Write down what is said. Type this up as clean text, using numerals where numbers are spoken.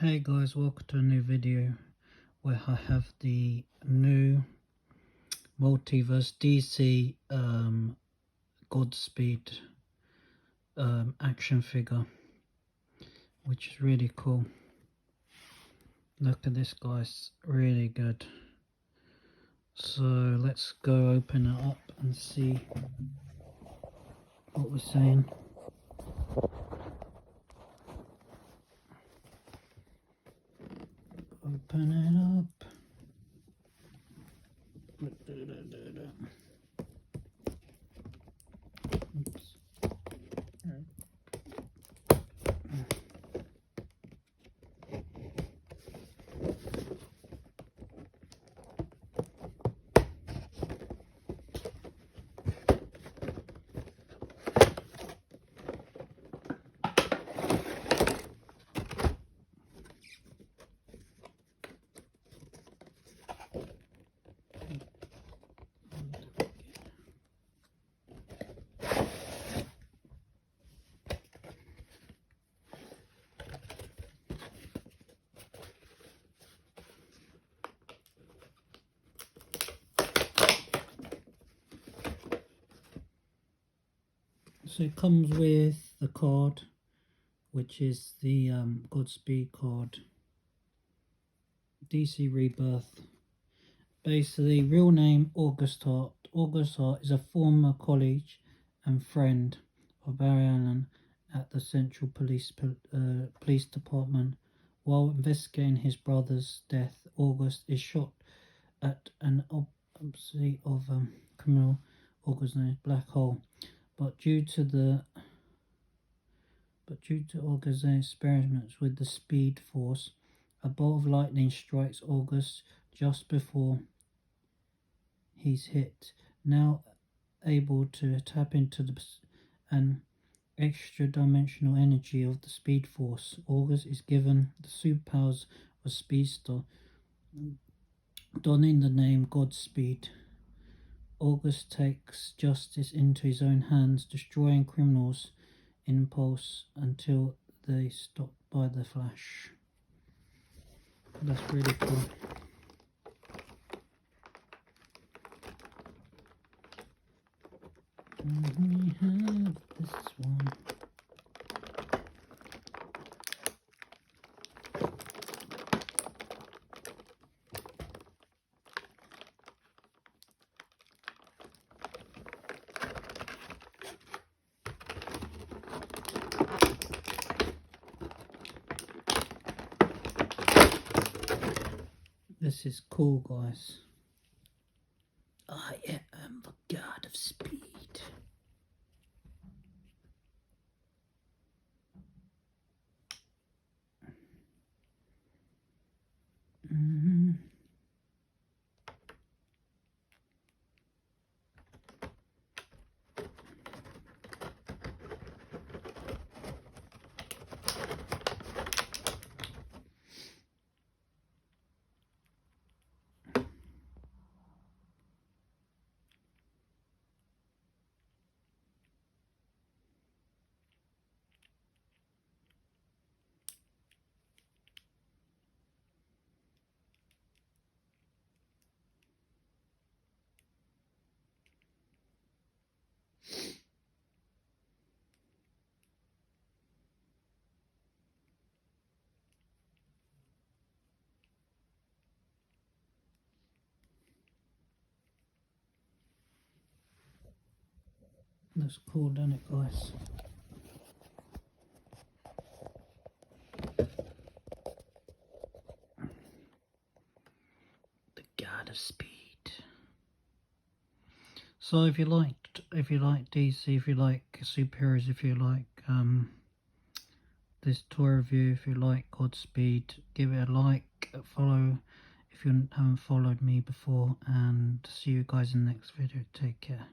Hey guys, welcome to a new video where I have the new Multiverse DC Godspeed action figure, which is really cool. Look at this, guys, really good. So let's go open it up and see what we're saying. Open it up. Oops. So it comes with the card, which is the Godspeed card. DC Rebirth. Basically, real name August Hart. August Hart is a former colleague and friend of Barry Allen at the Central Police Department. While investigating his brother's death, August is shot at an autopsy of criminal organized black hole. But due to August's experiments with the Speed Force, a bolt of lightning strikes August just before he's hit. Now able to tap into an extra-dimensional energy of the Speed Force, August is given the superpowers of Speedster, donning the name Godspeed. August takes justice into his own hands, destroying criminals in pulse until they stop by the Flash. That's really cool. And we have this one. This is cool, guys. I am the god of speed. That's cool, doesn't it, guys? The god of speed. So if you like DC, if you like superheroes, if you like this toy review, if you like Godspeed, give it a like, follow if you haven't followed me before, and see you guys in the next video. Take care.